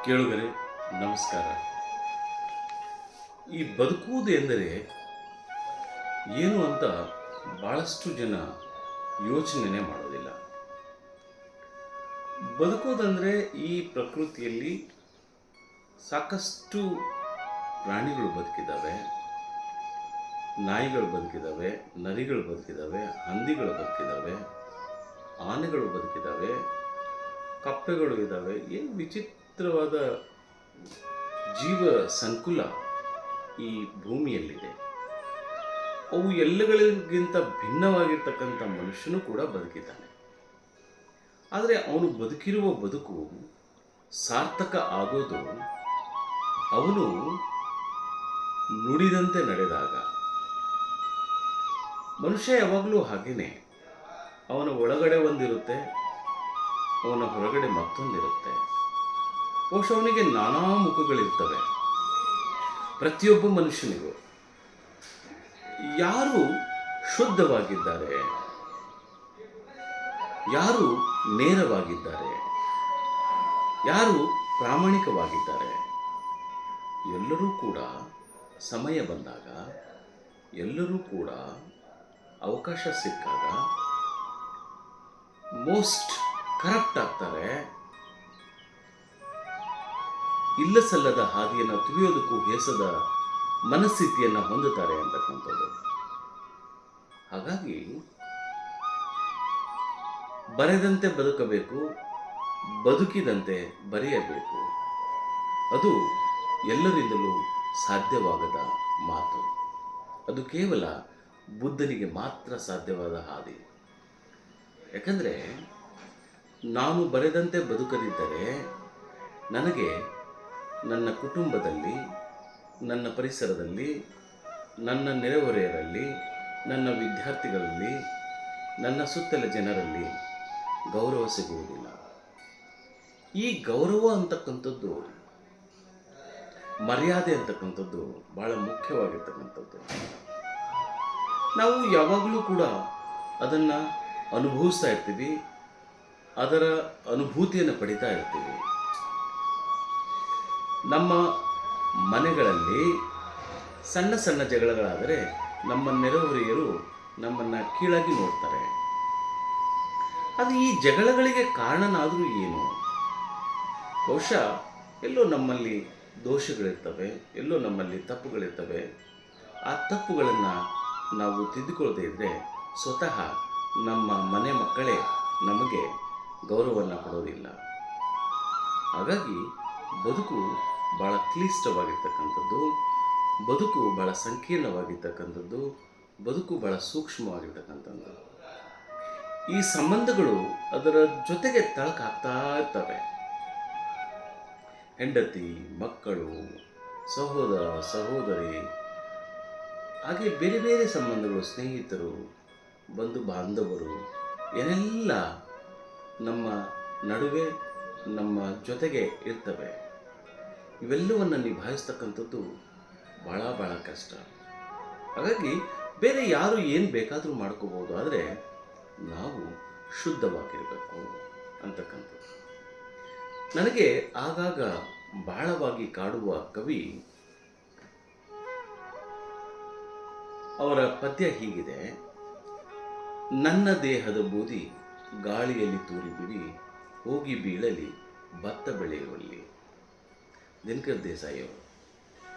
ಕೇಳುಗರೆ ನಮಸ್ಕಾರ. ಈ ಬದುಕುವುದು ಎಂದರೆ ಏನು ಅಂತ ಭಾಳಷ್ಟು ಜನ ಯೋಚನೆ ಮಾಡೋದಿಲ್ಲ. ಬದುಕೋದಂದರೆ ಈ ಪ್ರಕೃತಿಯಲ್ಲಿ ಸಾಕಷ್ಟು ಪ್ರಾಣಿಗಳು ಬದುಕಿದ್ದಾವೆ, ನಾಯಿಗಳು ಬದುಕಿದ್ದಾವೆ, ನರಿಗಳು ಬದುಕಿದ್ದಾವೆ, ಹಂದಿಗಳು ಬದುಕಿದ್ದಾವೆ, ಆನೆಗಳು ಬದುಕಿದ್ದಾವೆ, ಕಪ್ಪೆಗಳು ಇದ್ದಾವೆ. ಏನು ವಿಚಿತ್ರವಾದ ಜೀವ ಸಂಕುಲ ಈ ಭೂಮಿಯಲ್ಲಿದೆ. ಅವು ಎಲ್ಲಗಳಿಗಿಂತ ಭಿನ್ನವಾಗಿರ್ತಕ್ಕಂಥ ಮನುಷ್ಯನೂ ಕೂಡ ಬದುಕಿದ್ದಾನೆ. ಆದರೆ ಅವನು ಬದುಕಿರುವ ಬದುಕು ಸಾರ್ಥಕ ಆಗೋದು ಅವನು ನುಡಿದಂತೆ ನಡೆದಾಗ. ಮನುಷ್ಯ ಯಾವಾಗಲೂ ಹಾಗೇನೆ, ಅವನ ಒಳಗಡೆ ಒಂದಿರುತ್ತೆ, ಅವನ ಹೊರಗಡೆ ಮತ್ತೊಂದಿರುತ್ತೆ. ಬಹುಶಃ ಅವನಿಗೆ ನಾನಾ ಮುಖಗಳಿರ್ತವೆ. ಪ್ರತಿಯೊಬ್ಬ ಮನುಷ್ಯನಿಗೂ ಯಾರು ಶುದ್ಧವಾಗಿದ್ದಾರೆ, ಯಾರು ನೇರವಾಗಿದ್ದಾರೆ, ಯಾರು ಪ್ರಾಮಾಣಿಕವಾಗಿದ್ದಾರೆ, ಎಲ್ಲರೂ ಕೂಡ ಸಮಯ ಬಂದಾಗ, ಎಲ್ಲರೂ ಕೂಡ ಅವಕಾಶ ಸಿಕ್ಕಾಗ ಮೋಸ್ಟ್ ಕರಪ್ಟ್ ಆಗ್ತಾರೆ. ಇಲ್ಲ ಸಲ್ಲದ ಹಾದಿಯನ್ನು ತುಳಿಯೋದಕ್ಕೂ ಹೇಸದ ಮನಸ್ಥಿತಿಯನ್ನು ಹೊಂದುತ್ತಾರೆ ಅಂತಕ್ಕಂಥದ್ದು. ಹಾಗಾಗಿ ಬರೆದಂತೆ ಬದುಕಬೇಕು, ಬದುಕಿದಂತೆ ಬರೆಯಬೇಕು. ಅದು ಎಲ್ಲರಿಂದಲೂ ಸಾಧ್ಯವಾಗದ ಮಾತು. ಅದು ಕೇವಲ ಬುದ್ಧನಿಗೆ ಮಾತ್ರ ಸಾಧ್ಯವಾದ ಹಾದಿ. ಯಾಕಂದರೆ ನಾನು ಬರೆದಂತೆ ಬದುಕದಿದ್ದರೆ ನನಗೆ ನನ್ನ ಕುಟುಂಬದಲ್ಲಿ, ನನ್ನ ಪರಿಸರದಲ್ಲಿ, ನನ್ನ ನೆರೆಹೊರೆಯರಲ್ಲಿ, ನನ್ನ ವಿದ್ಯಾರ್ಥಿಗಳಲ್ಲಿ, ನನ್ನ ಸುತ್ತಲ ಜನರಲ್ಲಿ ಗೌರವ ಸಿಗುವುದಿಲ್ಲ. ಈ ಗೌರವ ಅಂತಕ್ಕಂಥದ್ದು, ಮರ್ಯಾದೆ ಅಂತಕ್ಕಂಥದ್ದು ಭಾಳ ಮುಖ್ಯವಾಗಿರ್ತಕ್ಕಂಥದ್ದು. ನಾವು ಯಾವಾಗಲೂ ಕೂಡ ಅದನ್ನು ಅನುಭವಿಸ್ತಾ ಇರ್ತೀವಿ, ಅದರ ಅನುಭೂತಿಯನ್ನು ಪಡಿತಾ ಇರ್ತೀವಿ. ನಮ್ಮ ಮನೆಗಳಲ್ಲಿ ಸಣ್ಣ ಸಣ್ಣ ಜಗಳಗಳಾದರೆ ನಮ್ಮ ನೆರೆಹೊರೆಯರು ನಮ್ಮನ್ನು ಕೀಳಾಗಿ ನೋಡ್ತಾರೆ. ಆದರೆ ಈ ಜಗಳಗಳಿಗೆ ಕಾರಣನಾದರೂ ಏನು? ಬಹುಶಃ ಎಲ್ಲೋ ನಮ್ಮಲ್ಲಿ ದೋಷಗಳಿರ್ತವೆ, ಎಲ್ಲೋ ನಮ್ಮಲ್ಲಿ ತಪ್ಪುಗಳಿರ್ತವೆ. ಆ ತಪ್ಪುಗಳನ್ನು ನಾವು ತಿದ್ದುಕೊಳ್ಳದೇ ಇದ್ದರೆ ಸ್ವತಃ ನಮ್ಮ ಮನೆ ಮಕ್ಕಳೇ ನಮಗೆ ಗೌರವವನ್ನು ಕೊಡೋದಿಲ್ಲ. ಹಾಗಾಗಿ ಬದುಕು ಭಾಳ ಕ್ಲಿಷ್ಟವಾಗಿರ್ತಕ್ಕಂಥದ್ದು, ಬದುಕು ಭಾಳ ಸಂಕೀರ್ಣವಾಗಿರ್ತಕ್ಕಂಥದ್ದು, ಬದುಕು ಭಾಳ ಸೂಕ್ಷ್ಮವಾಗಿರ್ತಕ್ಕಂಥದ್ದು. ಈ ಸಂಬಂಧಗಳು ಅದರ ಜೊತೆಗೆ ತಳಕಾಗ್ತಾ ಇರ್ತವೆ. ಹೆಂಡತಿ, ಮಕ್ಕಳು, ಸಹೋದರ, ಸಹೋದರಿ, ಹಾಗೆ ಬೇರೆ ಬೇರೆ ಸಂಬಂಧಗಳು, ಸ್ನೇಹಿತರು, ಬಂಧು ಬಾಂಧವರು ಏನೆಲ್ಲ ನಮ್ಮ ನಡುವೆ, ನಮ್ಮ ಜೊತೆಗೆ ಇರ್ತವೆ. ಇವೆಲ್ಲವನ್ನು ನಿಭಾಯಿಸ್ತಕ್ಕಂಥದ್ದು ಭಾಳ ಭಾಳ ಕಷ್ಟ. ಹಾಗಾಗಿ ಬೇರೆ ಯಾರು ಏನು ಬೇಕಾದರೂ ಮಾಡ್ಕೋಬೋದು, ಆದರೆ ನಾವು ಶುದ್ಧವಾಗಿರಬೇಕು ಅಂತಕ್ಕಂಥದ್ದು. ನನಗೆ ಆಗಾಗ ಬಹಳವಾಗಿ ಕಾಡುವ ಕವಿ, ಅವರ ಪದ್ಯ ಹೀಗಿದೆ: ನನ್ನ ದೇಹದ ಬೂದಿ ಗಾಳಿಯಲ್ಲಿ ತೂರಿ ಬಿಡಿ, ಹೋಗಿ ಬೀಳಲಿ ಭತ್ತ ಬೆಳೆಯುವಲ್ಲಿ. ದಿನಕರ್ ದೇಸಾಯಿ ಅವರು.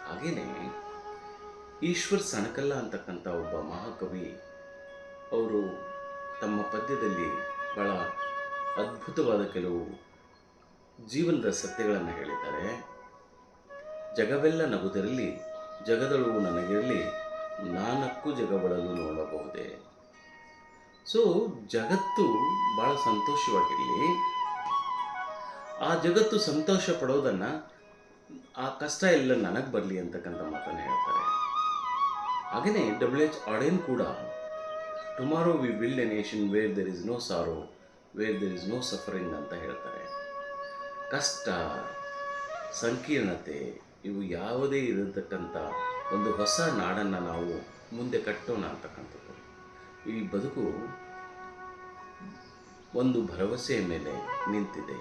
ಹಾಗೆಯೇ ಈಶ್ವರ್ ಸಣಕಲ್ಲ ಅಂತಕ್ಕಂಥ ಒಬ್ಬ ಮಹಾಕವಿ, ಅವರು ತಮ್ಮ ಪದ್ಯದಲ್ಲಿ ಬಹಳ ಅದ್ಭುತವಾದ ಕೆಲವು ಜೀವನದ ಸತ್ಯಗಳನ್ನು ಹೇಳಿದ್ದಾರೆ. ಜಗವೆಲ್ಲ ನಗುತ್ತಿರಲಿ, ಜಗದಳು ನನಗಿರಲಿ, ನಾನಕ್ಕೂ ಜಗಬಳಲು ನೋಡಬಹುದೇ. ಸೊ ಜಗತ್ತು ಭಾಳ ಸಂತೋಷವಾಗಿರಲಿ, ಆ ಜಗತ್ತು ಸಂತೋಷ ಪಡೋದನ್ನು, ಆ ಕಷ್ಟ ಎಲ್ಲ ನನಗೆ ಬರಲಿ ಅಂತಕ್ಕಂಥ ಮಾತನ್ನು ಹೇಳ್ತಾರೆ. ಹಾಗೆಯೇ WH ಆಡೆನ್ ಕೂಡ tomorrow we build a nation where there is no sorrow, where there is no suffering ಅಂತ ಹೇಳ್ತಾರೆ. ಕಷ್ಟ, ಸಂಕೀರ್ಣತೆ ಇವು ಯಾವುದೇ ಇರತಕ್ಕಂಥ ಒಂದು ಹೊಸ ನಾಡನ್ನು ನಾವು ಮುಂದೆ ಕಟ್ಟೋಣ ಅಂತಕ್ಕಂಥದ್ದು. ಈ ಬದುಕು ಒಂದು ಭರವಸೆಯ ಮೇಲೆ ನಿಂತಿದೆ.